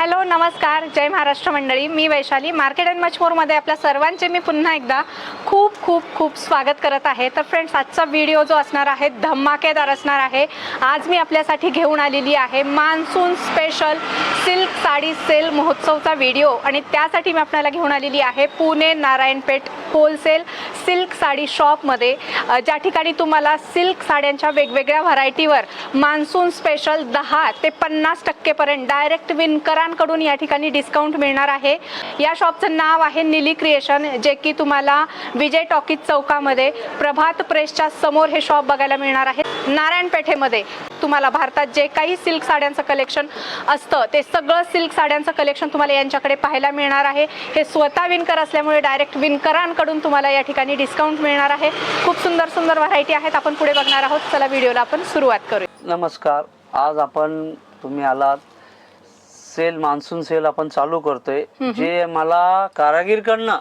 Hello नमस्कार, जय महाराष्ट्र मंडळी. मी Vaishali, market and much मोरमध्ये आपल्या सर्वांचे मी पुन्हा एकदा खूप खूप खूप स्वागत करत आहे. तर फ्रेंड्स, आजचा व्हिडिओ जो असणार आहे धमाकेदार असणार आहे. आज मी आपल्यासाठी घेऊन आलेली आहे monsoon special silk sari sale महोत्सवचा व्हिडिओ, आणि त्यासाठी मी आपल्याला घेऊन आलेली आहे पुणे नारायणपेठ होलसेल सिल्क साडी शॉपमध्ये, ज्या ठिकाणी तुम्हाला सिल्क साड्यांच्या वेगवेगळ्या व्हरायटीवर मान्सून स्पेशल 10 ते 50% पर्यंत डायरेक्ट विणकरांकडून या ठिकाणी डिस्काउंट मिळणार आहे. या शॉपचं नाव आहे निली क्रिएशन, जे की तुम्हाला विजय टॉकीज चौकामध्ये प्रभात प्रेसच्या समोर हे शॉप बघायला मिळणार आहे. नारायणपेठेमध्ये तुम्हाला भारतात जे काही सिल्क साड्यांचं कलेक्शन असतं ते सगळं सिल्क साड्यांचं कलेक्शन तुम्हाला यांच्याकडे पाहायला मिळणार आहे. हे स्वतः विणकर असल्यामुळे डायरेक्ट विणकरांकडून तुम्हाला या ठिकाणी डिस्काउंट मिळणार आहे. खूप सुंदर सुंदर व्हरायटी आहेत, आपण पुढे बघणार आहोत. चला व्हिडिओला आपण सुरुवात करूया. नमस्कार, आज आपण तुम्ही आलात सेल मान्सून सेल आपण चालू करतोय. जे मला कारागीरकडनं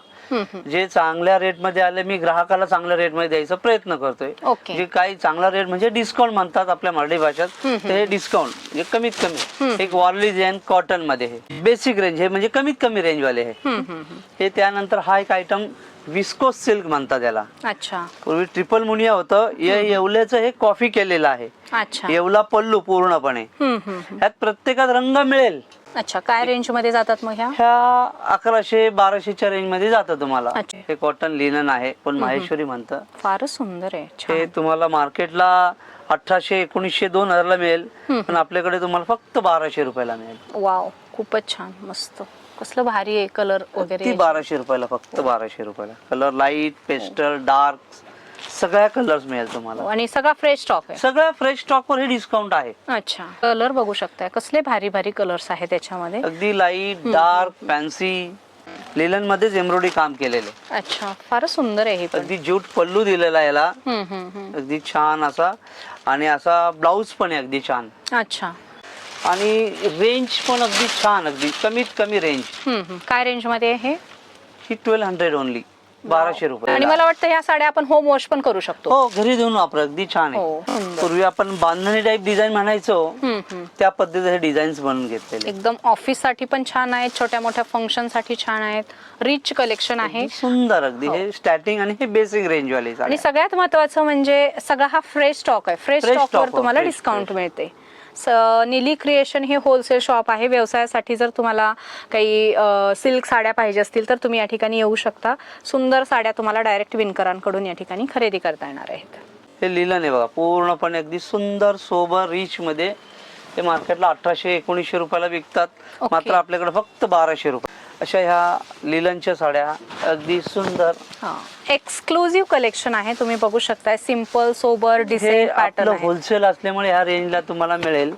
जे चांगल्या रेट मध्ये आले, मी ग्राहकाला चांगल्या रेट मध्ये द्यायचा प्रयत्न करतोय. जे काही चांगला रेट म्हणजे डिस्काउंट म्हणतात आपल्या मराठी भाषेत, ते डिस्काउंट म्हणजे कमीत कमी एक वॉर्लीज अँड कॉटन मध्ये हे बेसिक रेंज हे म्हणजे कमीत कमी रेंज वाले हे. त्यानंतर हा एक आयटम विस्कोस सिल्क म्हणतात याला. अच्छा, पूर्वी ट्रिपल मुनिया होतं, येवल्याचं हे कॉफी केलेलं आहे. अच्छा, येवला पल्लू पूर्णपणे. यात प्रत्येकात रंग मिळेल. अच्छा, काय रेंज मध्ये जातात मग ह्या? 1100-1200च्या रेंज मध्ये जातं तुम्हाला. हे कॉटन लिनन आहे, पण माहेश्वरी म्हणतं. फारच सुंदर आहे. हे तुम्हाला मार्केटला 1800, 1900, 2000 ला मिळेल, पण आपल्याकडे तुम्हाला फक्त 1200 रुपयाला मिळेल. वाव, खूपच छान, मस्त. कसलं भारी आहे कलर वगैरे. 1200 रुपयाला, फक्त 1200 रुपयाला. कलर लाईट, पेस्टल, डार्क सगळ्या कलर्स मिळेल तुम्हाला. आणि सगळा फ्रेश स्टॉक आहे. सगळ्या फ्रेश स्टॉक वर हे डिस्काउंट आहे. अच्छा, कलर बघू शकताय, कसले भारी भारी कलर्स आहेत त्याच्यामध्ये. अगदी लाईट, डार्क, फॅन्सी लिलन मध्येच एम्ब्रॉयडरी काम केलेले. अच्छा, फारच सुंदर आहे. अगदी ज्यूट पल्लू दिलेला आहे याला, अगदी छान असा. आणि असा ब्लाउज पण आहे अगदी छान. अच्छा, आणि रेंज पण अगदी छान, अगदी कमीत कमी रेंज. काय रेंज मध्ये आहे ही 1200 ओनली, 1200 रुपये. आणि मला वाटतं ह्या साड्या आपण होम वॉश पण करू शकतो. हो, घरी देऊन वापर, अगदी छान आहे. पूर्वी आपण बांधणी टाईप डिझाईन म्हणायचो, त्या पद्धतीचे डिझाईन्स बनवून घेतलेले. एकदम ऑफिस साठी पण छान आहेत, छोट्या मोठ्या फंक्शन साठी छान आहेत. रिच कलेक्शन आहे, सुंदर अगदी. हे स्टार्टिंग आणि हे बेसिक रेंज वाले. आणि सगळ्यात महत्वाचं म्हणजे सगळा हा फ्रेश स्टॉक आहे. फ्रेश स्टॉक वर तुम्हाला डिस्काउंट मिळते. निली क्रिएशन हे होलसेल शॉप आहे. व्यवसायासाठी जर तुम्हाला काही सिल्क साड्या पाहिजे असतील तर तुम्ही या ठिकाणी येऊ शकता. सुंदर साड्या तुम्हाला डायरेक्ट विणकरांकडून या ठिकाणी खरेदी करता येणार आहेत. हे लिलन आहे बघा, पूर्णपणे अगदी सुंदर सोबर रिच मध्ये. हे मार्केटला 1800-1900 रुपयाला विकतात, मात्र आपल्याकडे फक्त 1200 रुपये. अशा ह्या लिलनच्या साड्या अगदी सुंदर एक्सक्लुझिव्ह कलेक्शन आहे. तुम्ही बघू शकता, सिंपल सोबर डिझाइन पॅटर्न आहे. होलसेल असल्यामुळे ह्या रेंजला तुम्हाला मिळेल.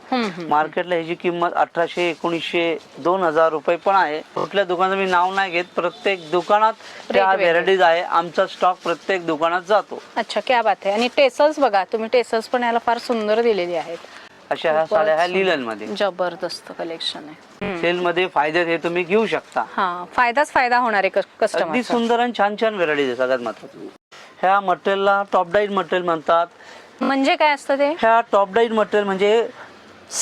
मार्केटला ह्याची किंमत 1800, 1900, 2000 रुपये पण आहे. कुठल्या दुकानाचं मी नाव नाही घेत, प्रत्येक दुकानात त्या व्हेरायटीज आहे. आमचा स्टॉक प्रत्येक दुकानात जातो. अच्छा, क्या बात आहे. आणि टेसल्स बघा तुम्ही, टेसल्स पण याला फार सुंदर दिलेली आहेत. अशा ह्या साड्या ह्या लिलन मध्ये जबरदस्त कलेक्शन आहे. सेल मध्ये फायदे हे तुम्ही घेऊ शकता. फायदाच फायदा होणार आहे कस्टमर. अगदी सुंदर आणि छान छान व्हेरायटीज आहे. सगळ्यात महत्त्वाचं ह्या मटेरियलला टॉप डाईट मटेरियल म्हणतात. म्हणजे काय असतं ते? ह्या टॉप डाईट मटेरियल म्हणजे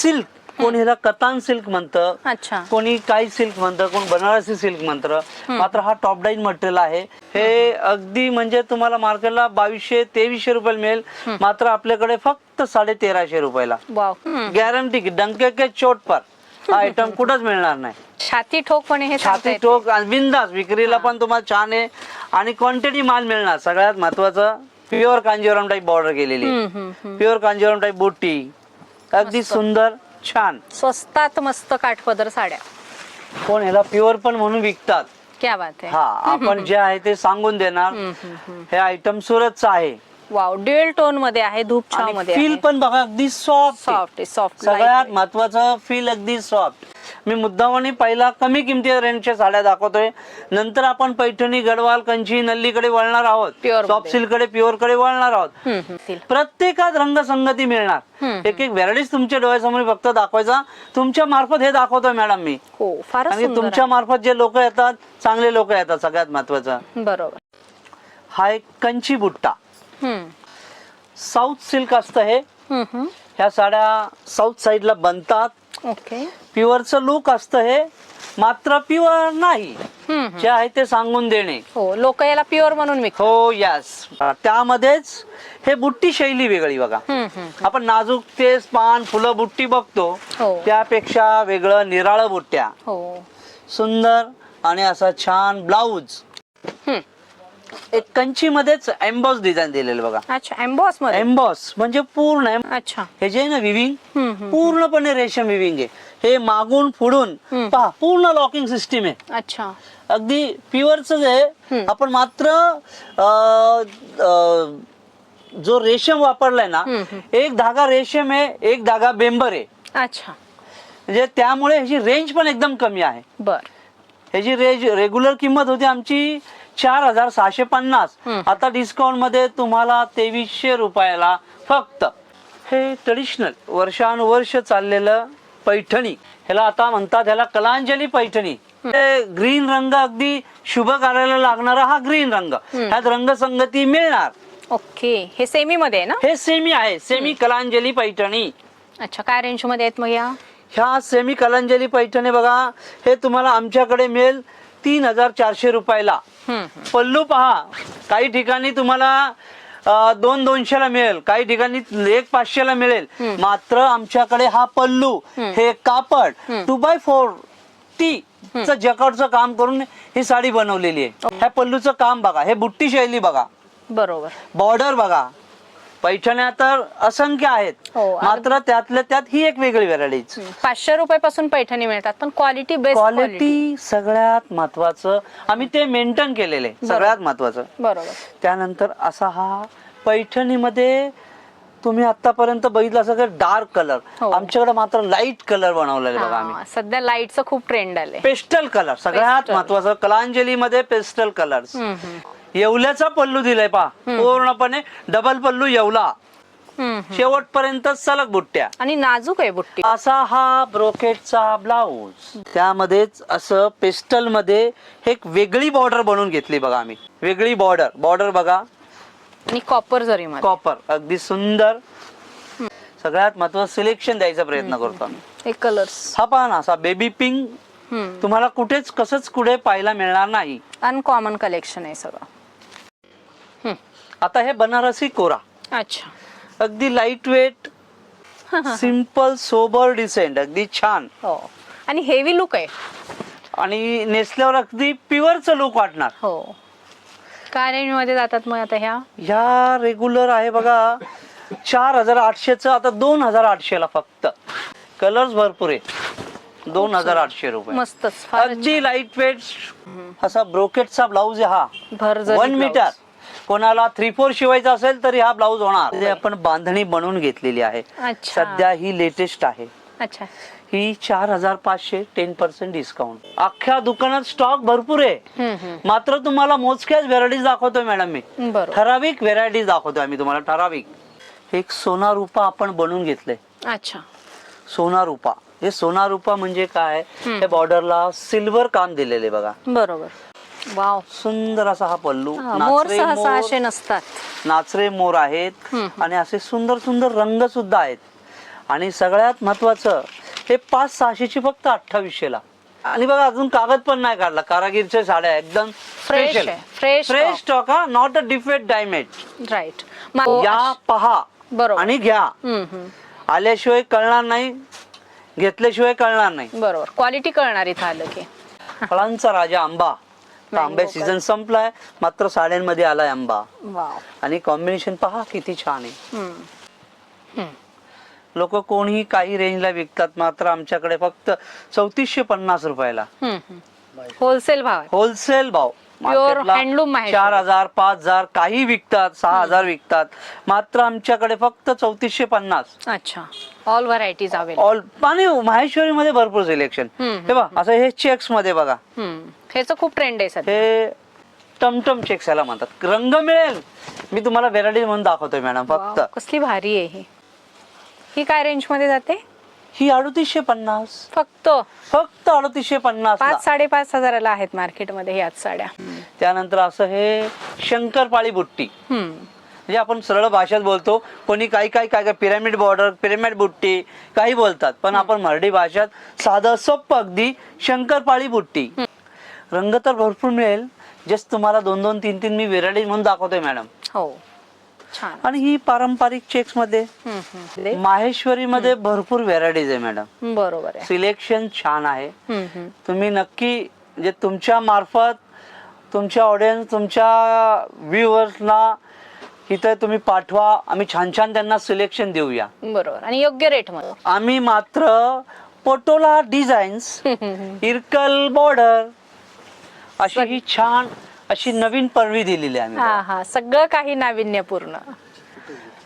सिल्क. कोणी ह्याला कतान सिल्क म्हणतं, अच्छा, कोणी काही सिल्क म्हणतं, कोण बनारसी सिल्क म्हणतं. मात्र हा टॉप डाईट मटेरियल आहे. हे अगदी म्हणजे तुम्हाला मार्केटला 2200-2300 रुपयाला मिळेल, मात्र आपल्याकडे फक्त 1350 रुपयाला. गॅरंटी डंके के चोट पर हा आयटम कुठंच मिळणार नाही. छाती ठोकपणे हे छाती ठोक बिंदास विक्रीला पण तुम्हाला छान आहे. आणि क्वांटिटी माल मिळणार. सगळ्यात महत्वाचं प्युअर कांजीवरम टाईप बॉर्डर केलेली, प्युअर कांजीवरम टाईप बुट्टी, अगदी सुंदर छान. स्वस्तात मस्त काठपदर साड्या. कोण ह्याला प्युअर पण म्हणून विकतात. क्या बात आहे. हा, आपण जे आहे ते सांगून देणार. हे आयटम सुरतचं आहे. वाव, ड्युअल टोन मध्ये आहे, धूप छाव मध्ये. फील पण बघा अगदी सॉफ्ट सॉफ्ट. सगळ्यात महत्वाचं फील अगदी सॉफ्ट. मी मुद्दामाने पहिला कमी किमती रेंजच्या साड्या दाखवतोय, नंतर आपण पैठणी, गडवाल, कंची, नल्लीकडे वळणार आहोत. सॉफ्ट सिल्क कडे, प्युअर कडे वळणार आहोत. प्रत्येकात रंगसंगती मिळणार. एक एक व्हेरायटीज तुमच्या डोळ्यासमोर फक्त दाखवायचा. तुमच्या मार्फत हे दाखवतोय मॅडम मी. आणि तुमच्या मार्फत जे लोक येतात, चांगले लोक येतात. सगळ्यात महत्वाचं बरोबर. हा एक कंची बुट्टा, साऊथ सिल्क असतं हे. ह्या साड्या साऊथ साइडला बनतात ओके. प्युअरचं लुक असतं हे, मात्र प्युअर नाही. जे आहे ते सांगून देणे. हो, लोक याला प्युअर म्हणून विकतात. हो यस. त्यामध्येच हे बुट्टी शैली वेगळी बघा. आपण नाजूक तेच पान फुलं बुट्टी बघतो, हो. त्यापेक्षा वेगळं निराळं बुट्ट्या, हो. सुंदर आणि असा छान ब्लाऊज. एक कंची मध्येच एम्बॉस डिझाईन दिलेलं बघा. अच्छा, एम्बॉस मध्ये. एम्बॉस म्हणजे पूर्ण अच्छा. हे जे आहे ना विविंग, पूर्णपणे रेशम विविंग आहे. हे मागून पुढून पहा, पूर्ण लॉकिंग सिस्टीम आहे. अच्छा. अगदी प्युअरच आहे. आपण मात्र जो रेशम वापरलाय ना, एक धागा रेशम आहे, एक धागा बेंबर आहे. अच्छा. म्हणजे त्यामुळे ह्याची रेंज पण एकदम कमी आहे. बर. ह्याची रेग्युलर किंमत होती आमची 4,650. आता डिस्काउंट मध्ये तुम्हाला 2300 रुपयाला फक्त. हे ट्रेडिशनल वर्षानुवर्ष चाललेलं पैठणी, ह्याला आता म्हणतात, ह्याला कलांजली पैठणी. ग्रीन रंग अगदी शुभ कार्याला लागणारा हा ग्रीन रंग, ह्यात रंगसंगती मिळणार. ओके. हे सेमी मध्ये आहे ना? हे सेमी आहे, सेमी कलांजली पैठणी. अच्छा, काय रेंज मध्ये आहेत मग या? ह्या सेमी कलांजली पैठणी बघा, हे तुम्हाला आमच्याकडे मिळेल 3,400 रुपयाला. पल्लू पहा, काही ठिकाणी तुम्हाला 2,200ला मिळेल, काही ठिकाणी 1,500ला मिळेल. मात्र आमच्याकडे हा पल्लू, हे कापड 2x4 चं जकार्डचं काम करून ही साडी बनवलेली आहे. ह्या पल्लूचं काम बघा, हे बुट्टी शैली बघा, बरोबर. बॉर्डर बघा. पैठण्या तर असंख्य आहेत, हो, मात्र त्यातल्या त्यात ही एक वेगळी व्हरायटी. 500 रुपयापासून पैठणी मिळतात, पण क्वालिटी बेस्ट. क्वालिटी सगळ्यात महत्वाचं, आम्ही ते मेंटेन केलेले सगळ्यात महत्वाचं. बरोबर. त्यानंतर असा हा पैठणीमध्ये तुम्ही आतापर्यंत बघितलं असं डार्क कलर, आमच्याकडे मात्र लाईट कलर बनवलेले बघा. आम्ही सध्या लाईटचं खूप ट्रेंड आले. पेस्टल कलर सगळ्यात महत्वाचं, कलांजली मध्ये पेस्टल कलर्स. येवल्याचा पल्लू दिलाय पहा, पूर्णपणे डबल पल्लू येवला, शेवटपर्यंत सलग बुट्ट्या, आणि नाजूक आहे बुट्टी. असा हा ब्रोकेटचा ब्लाऊज. त्यामध्येच असं पेस्टल मध्ये एक वेगळी बॉर्डर बनवून घेतली बघा आम्ही. वेगळी बॉर्डर बघा, आणि कॉपर जरी मध्ये. कॉपर अगदी सुंदर. सगळ्यात महत्वाचं सिलेक्शन द्यायचा प्रयत्न करतो आम्ही. हे कलर्स हा पहा ना, असा बेबी पिंक तुम्हाला कुठेच कसंच कुठे पाहायला मिळणार नाही. अनकॉमन कलेक्शन आहे सगळं. आता हे बनारसी कोरा. अच्छा. अगदी light weight, simple, sober, decent, अगदी छान. हो, आणि हेवी लुक आहे, आणि नेसल्यावर अगदी प्युअरचं लुक वाटणार. हो. काय रेंज मध्ये जातात मग आता ह्या रेग्युलर आहे बघा 4,800च, आता 2,800 ला फक्त. कलर्स भरपूर आहे. 2,800 रुपये. मस्तच. अगदी लाईट वेट असा ब्रोकेटचा ब्लाऊज आहे हा. 1 मीटर. कोणाला 3/4 शिवायचा असेल तरी हा ब्लाऊज होणार. आपण बांधणी बनवून घेतलेली आहे. सध्या ही लेटेस्ट आहे. अच्छा. ही 4,500, 10% डिस्काउंट. अख्ख्या दुकानात स्टॉक भरपूर आहे, मात्र तुम्हाला मोजक्याच व्हेरायटीज दाखवतोय मॅडम मी. ठराविक व्हेरायटीज दाखवतोय आम्ही तुम्हाला, ठराविक. एक सोना रूपा आपण बनवून घेतलंय. अच्छा. सोना रूपा, हे सोना रूपा म्हणजे काय, हे बॉर्डरला सिल्वर काम दिलेले बघा. बरोबर. वाव, सुंदर असा हा पल्लू. मोर सहसा असे नसतात. नाचरे मोर आहेत, आणि असे सुंदर सुंदर रंग सुद्धा आहेत. आणि सगळ्यात महत्वाचं, हे 5,600ची फक्त 2800ला. आणि बघा अजून कागद पण नाही काढला. कारागीरच्या साड्या एकदम स्पेशल, फ्रेश स्टॉक हा, not a defect damage. Right. या पहा बरोबर, आणि घ्या. आल्याशिवाय कळणार नाही, घेतल्याशिवाय कळणार नाही. बरोबर, क्वालिटी कळणार इथं आलं की. फळांचा राजा आंबा. आंबे सीझन संपलाय, मात्र साड्यांमध्ये आलाय आंबा. वाव. आणि कॉम्बिनेशन पहा किती छान आहे. लोक कोणीही काही रेंजला विकतात, मात्र आमच्याकडे फक्त 3,450 रुपयाला. होलसेल भाव आहे. होलसेल भाव. प्युअर हँडलूम आहे. 4,000, 5,000, काही विकतात, 6,000 विकतात, मात्र आमच्याकडे फक्त 3,450. अच्छा. All varieties available. ऑल. आणि माहेश्वरी मध्ये भरपूर सिलेक्शन. हे बघा, असं हे चेक्स मध्ये बघा, ह्याचं खूप ट्रेंड आहे सध्या. हे टमटम चेक्स याला म्हणतात. रंग मिळेल, मी तुम्हाला व्हेरायटी म्हणून दाखवतोय मॅडम. फक्त कसली भारी आहे ही काय रेंज मध्ये जाते? ही 3,850. फक्त 3,850. 5,000-5,500 आहेत मार्केटमध्ये ह्याच साड्या. त्यानंतर असं हे शंकरपाळी बुट्टी. म्हणजे आपण सरळ भाषेत बोलतो, कोणी काही काही काय काय पिरामिड बॉर्डर, पिरामिड बुट्टी काही बोलतात, पण आपण मराठी भाषेत साधं सोप्पं अगदी शंकरपाळी बुट्टी. रंग तर भरपूर मिळेल, जस्ट तुम्हाला 2-2, 3-3 मी व्हेरायटी म्हणून दाखवतोय मॅडम. हो, छान. आणि ही पारंपरिक चेक्स मध्ये माहेश्वरी मध्ये भरपूर व्हेरायटीज आहे मॅडम. बरोबर आहे. सिलेक्शन छान आहे. तुम्ही नक्की म्हणजे तुमच्या मार्फत तुमच्या ऑडियन्स, तुमच्या व्ह्युअर्सना इथे तुम्ही पाठवा, आम्ही छान छान त्यांना सिलेक्शन देऊया. बरोबर, आणि योग्य रेट मध्ये. आम्ही मात्र पटोला डिझाईन्स, इरकल बॉर्डर अशी ही छान अशी नवीन पळवी दिलेली आहे हा हा, सगळं काही नाविन्यपूर्ण.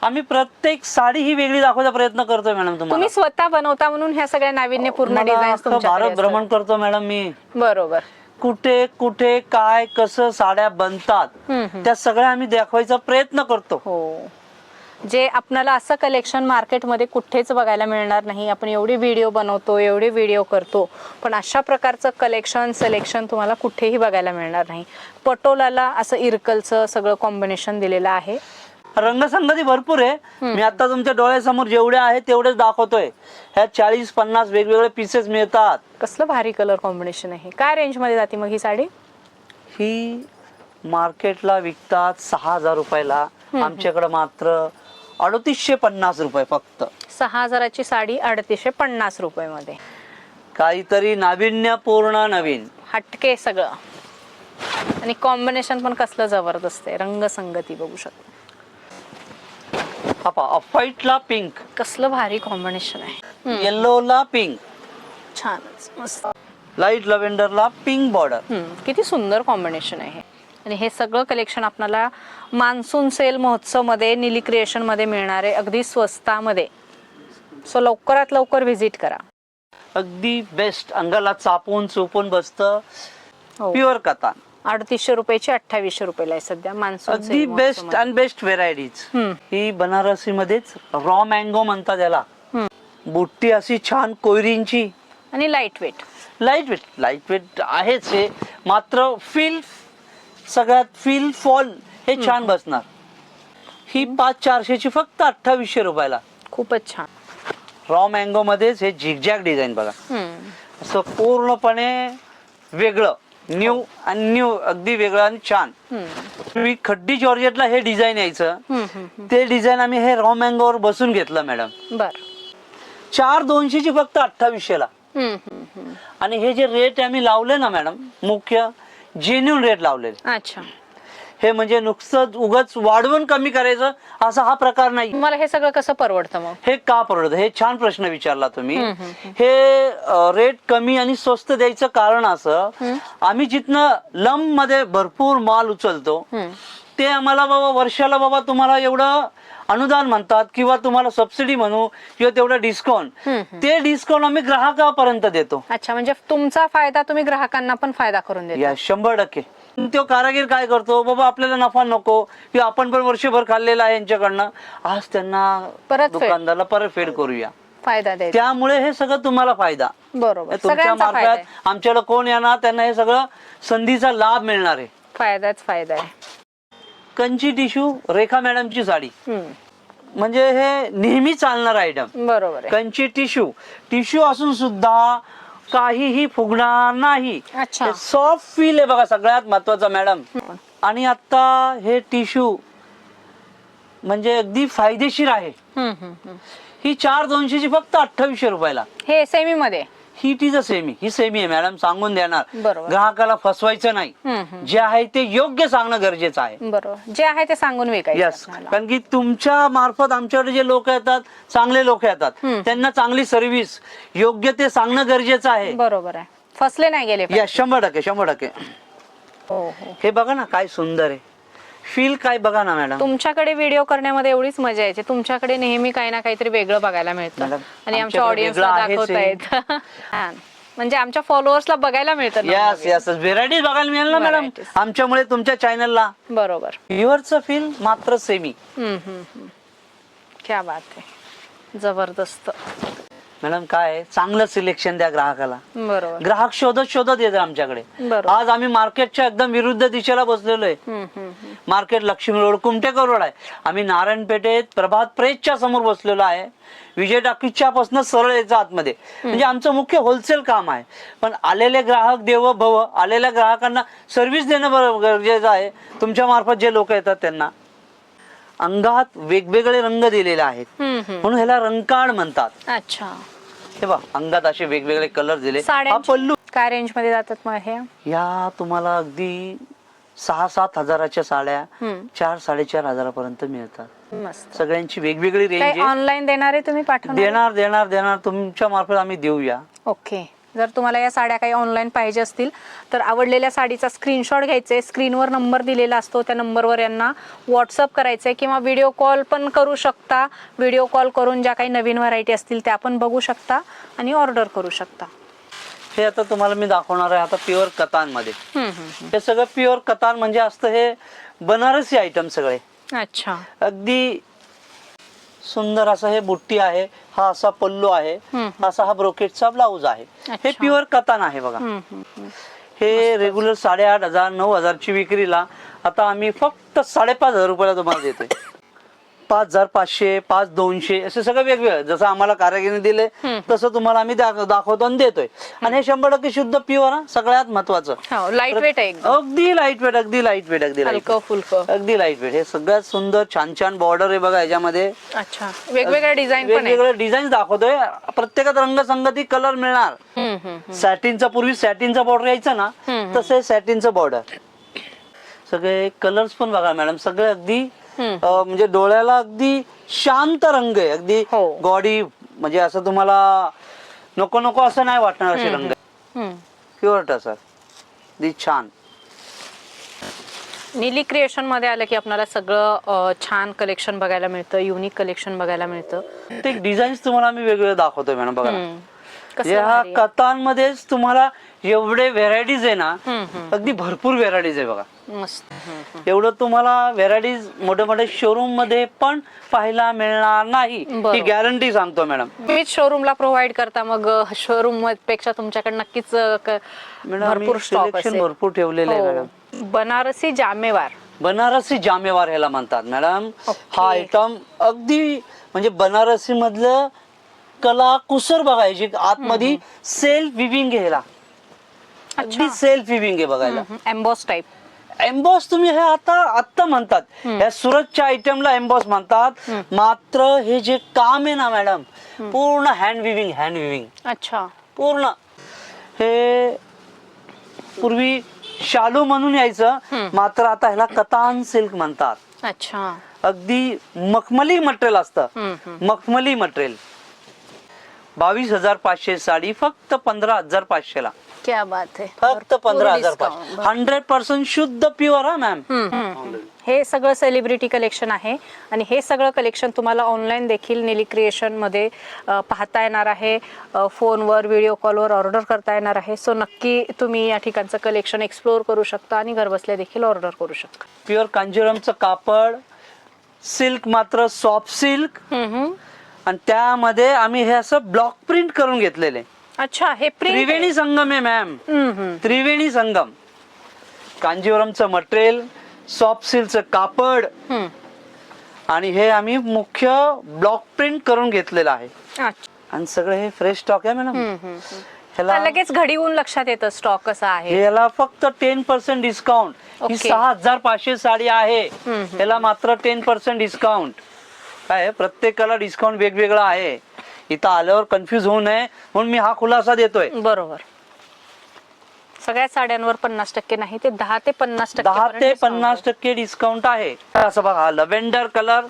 आम्ही प्रत्येक साडी ही वेगळी दाखवायचा प्रयत्न करतोय मॅडम तुम्हाला. तुम्ही स्वतः बनवता म्हणून ह्या सगळ्या नाविन्यपूर्ण मला डिझाईन्स अख्खं तुमच्याकडे भारत असतात. भ्रमण करतो मॅडम मी. बरोबर. कुठे कुठे काय कसं साड्या बनतात त्या सगळ्या आम्ही दाखवायचा प्रयत्न करतो. हो, जे आपल्याला असं कलेक्शन मार्केटमध्ये कुठेच बघायला मिळणार नाही. आपण एवढे व्हिडिओ बनवतो, एवढे व्हिडिओ करतो, पण अशा प्रकारचं कलेक्शन सिलेक्शन तुम्हाला कुठेही बघायला मिळणार नाही. पटोलाला असं इरकलचं सगळं कॉम्बिनेशन दिलेलं आहे. रंगसंगती भरपूर आहे. मी आता तुमच्या डोळ्यासमोर जेवढे आहेत तेवढेच दाखवतोय. ह्या 40-50 वेगवेगळे पीसेस मिळतात. कसलं भारी कलर कॉम्बिनेशन आहे. काय रेंज मध्ये जाते मग ही साडी? ही मार्केटला विकतात 6,000 रुपयाला, आमच्याकडे मात्र 3850 रुपये फक्त. 6,000ची साडी 3850 रुपये मध्ये. काहीतरी नाविन्यपूर्ण नवीन हटके सगळं, आणि कॉम्बिनेशन पण कसलं जबरदस्त आहे. रंगसंगती बघू शकता. व्हाईटला पिंक, कसलं भारी कॉम्बिनेशन आहे. येल्लोला पिंक, छानच मस्त. लाईट लव्हेंडरला पिंक बॉर्डर. किती सुंदर कॉम्बिनेशन आहे. आणि हे सगळं कलेक्शन आपल्याला मान्सून सेल महोत्सव मध्ये निली क्रिएशन मध्ये मिळणार आहे, अगदी स्वस्तामध्ये. सो लवकरात लवकर व्हिजिट करा. अगदी बेस्ट, अंगाला चापून चोपून बसतं. प्युअर कतान 3800 रुपयाची 2800 रुपयाला आहे सध्या मान्सून. अगदी बेस्ट अँड बेस्ट व्हेरायटीज. ही बनारसी मध्येच रॉ मँगो म्हणतात याला. बुट्टी अशी छान कोयरींची आणि लाईट वेट. लाईट वेट आहेच हे, मात्र फील सगळ्यात फील फॉल हे छान बसणार. ही 5-400ची फक्त 2800 रुपयाला. खूपच छान. रॉ मँगो मध्येच हे झिगझॅग डिझाईन बघा, असं पूर्णपणे वेगळं, न्यू आणि न्यू, अगदी वेगळं आणि छान. तुम्ही खड्डी जॉर्जेटला हे डिझाईन यायचं, ते डिझाईन आम्ही हे रॉ मँगोवर बसून घेतलं मॅडम. बर. 4,200ची फक्त 2800ला. आणि हे जे रेट आम्ही लावले ना मॅडम, मुख्य जेन्युन रेट लावले. अच्छा. हे म्हणजे नुकतं उगाच वाढवून कमी करायचं असा हा प्रकार नाही. मला हे सगळं कसं परवडतं मग? हे का परवडतं, हे छान प्रश्न विचारला तुम्ही. हे रेट कमी आणि स्वस्त द्यायचं कारण असं, आम्ही जिथनं लंब मध्ये भरपूर माल उचलतो, ते आम्हाला बाबा वर्षाला बाबा तुम्हाला एवढं अनुदान म्हणतात, किंवा तुम्हाला सबसिडी म्हणू, किंवा तेवढं डिस्काउंट, ते डिस्काउंट आम्ही ग्राहकापर्यंत देतो. अच्छा, म्हणजे तुमचा फायदा तुम्ही ग्राहकांना पण फायदा करून देता. या 100%. तो कारागीर काय करतो, बाबा आपल्याला नफा नको, किंवा आपण पण वर्षभर खाल्लेला आहे यांच्याकडनं, आज त्यांना परत दुकानदाराला परतफेड करूया, फायदा द्यायचा. त्यामुळे हे सगळं तुम्हाला फायदा. बरोबर. तुमच्या सगळ्यांचा फायदा आहे. मार्फत आमच्याकडे कोण येणार त्यांना हे सगळं संधीचा लाभ मिळणार आहे. फायदाच फायदा आहे. कंची टिश्यू रेखा मॅडमची साडी म्हणजे हे नेहमी चालणार आयटम. बरोबर आहे. कंची टिश्यू असून सुद्धा काहीही फुगणार नाही. अच्छा. सॉफ्ट फील आहे बघा, सगळ्यात महत्वाचा मॅडम. आणि आता हे टिश्यू म्हणजे अगदी फायदेशीर आहे. ही 4,200ची फक्त 2800 रुपयाला. हे सेमी मध्ये. ही टीज सेमी, ही सेमी आहे मॅडम, सांगून देणार. बरोबर. ग्राहकाला फसवायचं नाही. जे आहे ते योग्य सांगणं गरजेचं आहे. बरोबर. जे आहे ते सांगून विकायचं. यस, कारण की तुमच्या मार्फत आमच्याकडे जे लोक येतात, चांगले लोक येतात, त्यांना चांगली सर्व्हिस योग्य ते सांगणं गरजेचं आहे. बरोबर आहे. फसले नाही गेले. यस, 100%. हे बघा ना काय सुंदर आहे, फील काय बघा ना मॅडम. तुमच्याकडे व्हिडिओ करण्यामध्ये एवढीच मजा यायची. तुमच्याकडे नेहमी काही ना काहीतरी वेगळं बघायला मिळतं, आणि आमच्या ऑडियन्सला दाखवता येतं. म्हणजे आमच्या फॉलोअर्सला बघायला मिळतं. यस, व्हेरायटीज बघायला मिळेल ना मॅडम आमच्यामुळे तुमच्या चॅनलला. बरोबर. व्ह्युअरचं फील मात्र सेमी. क्या बात आहे, जबरदस्त. मॅडम काय चांगलं सिलेक्शन द्या ग्राहकाला. बरोबर. ग्राहक शोधत येतात आमच्याकडे. आज आम्ही मार्केटच्या एकदम विरुद्ध दिशेला बसलेलो आहे. Market Lakshmi road Kumtekar road आहे. आम्ही नारायणपेठेत प्रभात प्रेसच्या समोर बसलेलो आहे. विजय टाकीच्या पासून सरळ यायचं आतमध्ये. म्हणजे आमचं मुख्य होलसेल काम आहे. पण आलेले ग्राहक देव भव, आलेल्या ग्राहकांना सर्व्हिस देणं गरजेचं आहे. तुमच्या मार्फत जे लोक येतात त्यांना अंगात वेगवेगळे रंग दिलेले आहेत, म्हणून ह्याला रंकाळ म्हणतात. अच्छा, हे बघ अंगात असे वेगवेगळे कलर दिले. हा साड्यांची पल्लू. काय रेंज मध्ये जातात मग हे? या तुम्हाला अगदी 6-7 हजाराच्या साड्या 4-4.5 हजारापर्यंत मिळतात. मस्त. सगळ्यांची वेगवेगळी रेंज आहे. ऑनलाईन देणारे तुम्ही पाठवणार? देणार तुमच्या मार्फत आम्ही देऊया. ओके. जर तुम्हाला या साड्या काही ऑनलाईन पाहिजे असतील तर आवडलेल्या साडीचा स्क्रीनशॉट घ्यायचे, स्क्रीनवर नंबर दिलेला असतो त्या नंबरवर यांना व्हॉट्सअप करायचे किंवा व्हिडिओ कॉल पण करू शकता. व्हिडिओ कॉल करून ज्या काही नवीन व्हरायटी असतील त्या पण बघू शकता आणि ऑर्डर करू शकता. हे आता तुम्हाला मी दाखवणार आहे आता प्युअर कतान मध्ये. हे सगळं प्युअर कतान म्हणजे असतं हे बनारसी आयटम सगळे. अच्छा. अगदी सुंदर असं हे बुट्टी आहे, हा असा पल्लू आहे, असा हा ब्रोकेटचा ब्लाऊज आहे. हे प्युअर कतान आहे बघा. हे रेग्युलर 8,500 9,000ची विक्रीला आता आम्ही फक्त 5,500 रुपयाला तुम्हाला देतोय. 5,500 5,200 असे सगळं वेगवेगळं जसं आम्हाला कारागिरीने दिले तसं तुम्हाला आम्ही दाखवतो आणि देतोय. आणि हे 100% शुद्ध प्युअर, सगळ्यात महत्वाचं. लाईट वेट आहे, अगदी लाईट वेट, अगदी लाईट वेट, अगदी हलकं फुलकं, अगदी लाईट वेट. हे सगळ्यात सुंदर छान छान बॉर्डर आहे बघा याच्यामध्ये. अच्छा, वेगवेगळ्या डिझाईन पण आहे. वेगवेगळे डिझाईन दाखवतोय. प्रत्येकात रंगसंगती कलर मिळणार. सॅटिनचा पूर्वी सॅटिनचा बॉर्डर यायचा ना, तसे सॅटिनचं बॉर्डर. सगळे कलर्स पण बघा मॅडम, सगळे अगदी म्हणजे डोळ्याला अगदी शांत रंग आहे. अगदी गॉडी म्हणजे असं तुम्हाला नको नको असं नाही वाटणार असे रंग. प्युअर टसर, अगदी छान. नीली क्रिएशन मध्ये आलं की आपल्याला सगळं छान कलेक्शन बघायला मिळतं, युनिक कलेक्शन बघायला मिळतं. ते डिझाईन्स तुम्हाला आम्ही वेगवेगळे दाखवतोय मॅडम बघा. या कतांमध्येच तुम्हाला एवढे व्हेरायटीज आहे ना, अगदी भरपूर व्हेरायटीज आहे बघा. मस्त. एवढं तुम्हाला व्हेरायटीज मोठे मोठे शोरूम मध्ये पण पाहायला मिळणार नाही, ही गॅरंटी सांगतो मॅडम. मी शोरूमला प्रोव्हाइड करता, मग शोरूम पेक्षा तुमच्याकडे नक्कीच भरपूर स्टॉक असेल. भरपूर ठेवलेले आहे मॅडम. बनारसी जामेवार. बनारसी जामेवार ह्याला म्हणतात मॅडम. हा आयटम अगदी म्हणजे बनारसी मधलं कला कुसर बघायची. आतमध्ये सेल्फ विविंग घ्यायला, अगदी सेल्फ विविंग आहे बघायला. Emboss type. एम्बॉस तुम्ही हे आता म्हणतात, या सुरतच्या आयटमला एम्बॉस म्हणतात. मात्र हे जे काम आहे ना मॅडम, पूर्ण हँड विविंग. अच्छा. पूर्ण हे पूर्वी शालू म्हणून यायचं, मात्र आता ह्याला कतान सिल्क म्हणतात. अच्छा. अगदी मखमली मटेरियल असतं, मखमली मटेरियल. 22,500 साडी फक्त 15,500 ला. क्या बात है. फक्त 15,500. 100% शुद्ध प्युअर हा मॅम. हे सगळं सेलिब्रिटी कलेक्शन आहे आणि हे सगळं कलेक्शन तुम्हाला ऑनलाईन देखील नीली क्रिएशन मध्ये पाहता येणार आहे. फोनवर व्हिडिओ कॉलवर ऑर्डर करता येणार आहे. सो नक्की तुम्ही या ठिकाणचं कलेक्शन एक्सप्लोर करू शकता आणि घरबसल्या देखील ऑर्डर करू शकता. प्युअर कांजीवरमचं कापड, सिल्क मात्र सॉफ्ट सिल्क, आणि त्यामध्ये आम्ही हे असं ब्लॉक प्रिंट करून घेतलेले. अच्छा. हे त्रिवेणी संगम आहे ma'am. Triveni Sangam. कांजीवरमचं material, soft सिल्कचं कापड, आणि हे आम्ही मुख्य ब्लॉक प्रिंट करून घेतलेलं आहे. आणि सगळं हे फ्रेश स्टॉक आहे मॅडम. ह्याला लगेच घडीहून लक्षात येतं स्टॉक कसा आहे. ह्याला फक्त 10% डिस्काउंट. ही 6,500 साडी आहे, ह्याला मात्र 10% डिस्काउंट. काय प्रत्येकाला डिस्काउंट वेगवेगळा आहे. इथं आल्यावर कन्फ्युज होऊ नये म्हणून मी हा खुलासा देतोय. बरोबर. सगळ्या साड्यांवर 50% नाही, ते 10 ते 50%. 10 ते 50% डिस्काउंट आहे. असं बघा, लव्हेंडर कलर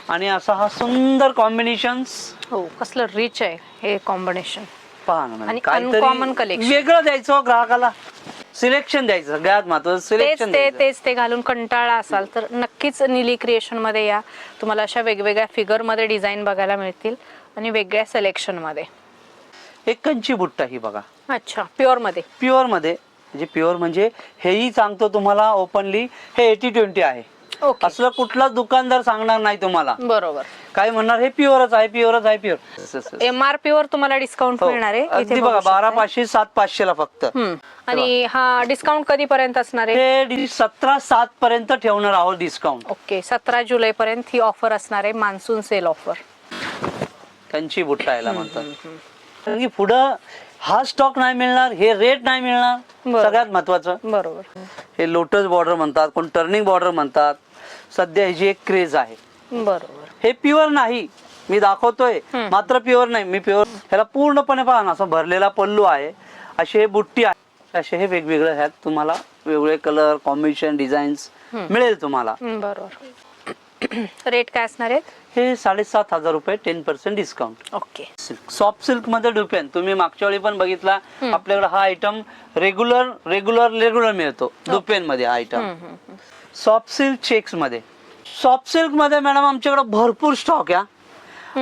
आणि असा हा सुंदर कॉम्बिनेशन. हो, कसलं रिच आहे हे कॉम्बिनेशन. पहा ना, आणि अनकॉमन कलेक्शन. वेगळं द्यायचं ग्राहकाला, सिलेक्शन द्यायचं. सगळ्यात महत्त्वाचं सिलेक्शन. तेच ते घालून कंटाळा असाल तर नक्कीच नीली क्रिएशन मध्ये या. तुम्हाला अशा वेगवेगळ्या फिगर मध्ये डिझाईन बघायला मिळतील आणि वेगळ्या सिलेक्शन मध्ये. एक कंची बुट्टा ही बघा. अच्छा. प्युअर मध्ये. प्युअर मध्ये म्हणजे प्युअर म्हणजे हेही सांगतो तुम्हाला ओपनली, हे 80-20 आहे. Okay. असलं कुठला दुकानदार सांगणार नाही तुम्हाला. बरोबर. काय म्हणणार हे प्युअरच आहे, प्युअरच आहे, प्युअर. MRP वर तुम्हाला डिस्काउंट मिळणार आहे. अगदी इथे बघा बघू शकताय. 12,500 7,500 ला फक्त. आणि हा डिस्काउंट कधीपर्यंत असणार आहे? हे 17/7 पर्यंत ठेवणार आहोत डिस्काउंट. ओके, 17 जुलै पर्यंत ही ऑफर असणार आहे, मान्सून सेल ऑफर. कंची बुट्टा याला म्हणतात. कारण की पुढं हा स्टॉक नाही मिळणार, हे रेट नाही मिळणार. बरोबर. सगळ्यात महत्वाचं बरोबर. हे लोटस बॉर्डर म्हणतात, कोण टर्निंग बॉर्डर म्हणतात. सध्या ह्याची एक क्रेज आहे. बरोबर. हे प्युअर नाही, मी दाखवतोय मात्र प्युअर नाही. मी प्युअर ह्याला पूर्णपणे पहा ना, असं भरलेला पल्लू आहे, असे हे बुट्टी आहे, असे हे वेगवेगळे ह्यात तुम्हाला वेगवेगळे कलर कॉम्बिनेशन डिझाईन्स मिळेल तुम्हाला. बरोबर. रेट काय असणार आहेत? हे 7,500 रुपये 10% डिस्काउंट. ओके. सॉफ्ट सिल्क मध्ये डुपेन तुम्ही मागच्या वेळी पण बघितला, आपल्याकडे हा आयटम रेग्युलर मिळतो दुपेन मध्ये आयटम. सॉफ्ट सिल्क चेक्स मध्ये, सॉफ्ट सिल्क मध्ये मॅडम आमच्याकडे भरपूर स्टॉक आहे.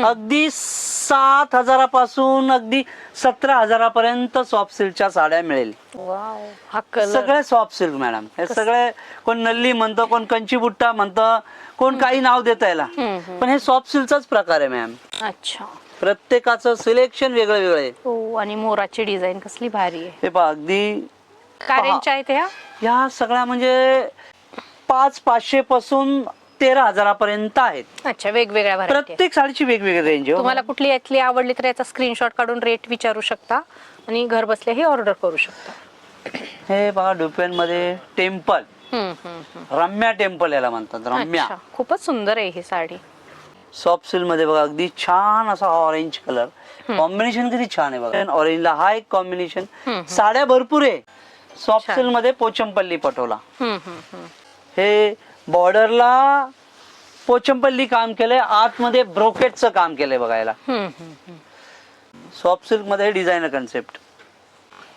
अगदी 7,000 पासून अगदी 17,000 पर्यंत सॉफ्ट सिल्कच्या साड्या मिळेल. वाव, हा कलर सगळे सॉफ्ट सिल्क मॅडम. हे सगळे कोण नल्ली म्हणतं, कोण कंची बुट्टा म्हणतं, कोण काही नाव देत याला, पण हे सॉफ्ट सिल्कचाच प्रकार आहे मॅम. अच्छा. प्रत्येकाचं सिलेक्शन वेगळं वेगळं आहे. हो, आणि मोराची डिझाईन कसली भारी आहे. हे पहा अगदी काय रेंज आहेत ह्या? ह्या सगळ्या म्हणजे 5,500 पासून 13,000 पर्यंत आहेत. अच्छा, वेगवेगळ्या व्हरायटी. प्रत्येक साडीची वेगवेगळी रेंज. तुम्हाला कुठली यातली आवडली तर याचा स्क्रीनशॉट काढून रेट विचारू शकता आणि घर बसल्या हे ऑर्डर करू शकता. हे बघा डुपेन मध्ये टेम्पल, रम्या टेम्पल याला म्हणतात, रम्या. अच्छा, खूपच सुंदर आहे ही साडी. सॉफ्ट सिल्क मध्ये बघा अगदी छान असा ऑरेंज कलर कॉम्बिनेशन, किती छान आहे बघा. ऑरेंजला हा एक कॉम्बिनेशन. साड्या भरपूर आहे. सॉफ्ट सिल्क मध्ये पोचमपल्ली पटोला. हे बॉर्डरला पोचमपल्ली काम केलंय, आतमध्ये ब्रोकेटचं काम केलंय बघायला. सॉफ्ट सिल्क मध्ये डिझायनर कन्सेप्ट.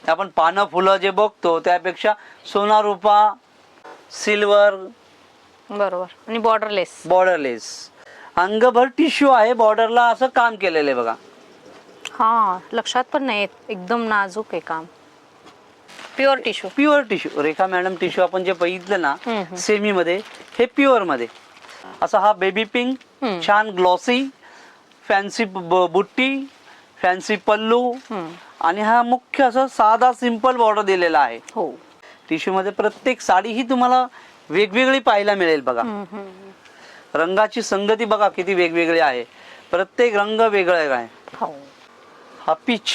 आपण पानं फुलं जे बघतो त्यापेक्षा सोना रुपा सिल्वर. बरोबर. आणि बॉर्डरलेस. बॉर्डरलेस, अंगभर टिश्यू आहे, बॉर्डरला असं काम केलेलं आहे बघा. हा, लक्षात पण नाही येत, एकदम नाजूक आहे काम. Pure tissue. Pure tissue. Rekha madam tissue आपण जे बघितलं ना सेमी मध्ये, हे प्युअर मध्ये. असा हा बेबी पिंक, छान ग्लॉसी, फॅन्सी बुट्टी, फॅन्सी पल्लू, आणि हा मुख्य असं साधा सिंपल बॉर्डर दिलेला आहे. हो. टिश्यू मध्ये प्रत्येक साडी ही तुम्हाला वेगवेगळी पाहायला मिळेल बघा. रंगाची संगती बघा किती वेगवेगळी आहे, प्रत्येक रंग वेगळा आहे. हो. हा पीच,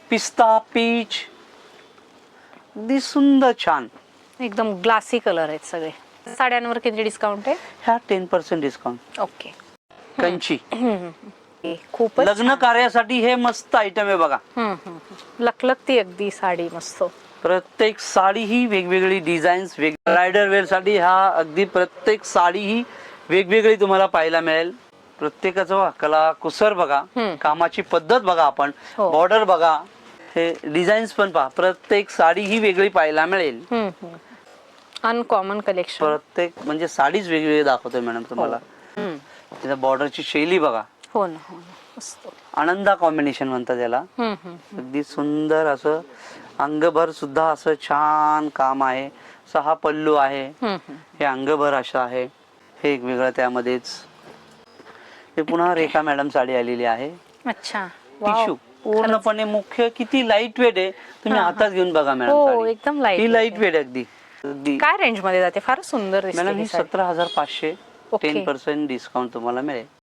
पिस्ता पीच, अगदी सुंदर छान एकदम ग्लासी कलर आहेत सगळे. साड्यांवर किती डिस्काउंट आहे? ह्या 10% डिस्काउंट. ओके. कंची खूपच लग्न कार्यासाठी हे मस्त आयटम आहे बघा. लखलखती अगदी साडी मस्त. प्रत्येक साडी ही वेगवेगळी डिझाईन्स, रायडर वेअर साठी हा अगदी प्रत्येक साडी ही वेगवेगळी तुम्हाला पाहायला मिळेल. प्रत्येकाचं बघा कला कुसर बघा, कामाची पद्धत बघा, आपण बॉर्डर बघा, हे डिझाईन्स पण पहा. प्रत्येक साडी ही वेगळी पाहायला मिळेल. Uncommon collection. प्रत्येक म्हणजे साडीच वेगवेगळी दाखवतोय मॅडम तुम्हाला. त्याच्या बॉर्डरची शैली बघा. हो ना, हो ना, मस्त. आनंदा कॉम्बिनेशन म्हणतात त्याला. अगदी सुंदर असं अंगभर सुद्धा असं छान काम आहे. सहा पल्लू आहे, हे अंगभर असं आहे. हे एक वेगळं त्यामध्येच. हे पुन्हा रेखा मॅडम साडी आलेली आहे. अच्छा. टिश्यू पूर्णपणे मुख्य, किती लाईट वेट आहे. तुम्ही हातात घेऊन बघा मॅडम. हो, एकदम लाईट. ही लाईट वेट अगदी. काय रेंज मध्ये जाते? फार सुंदर दिसते मॅडम ही ही साडी. 17,500 ओके. 10% डिस्काउंट तुम्हाला मिळेल.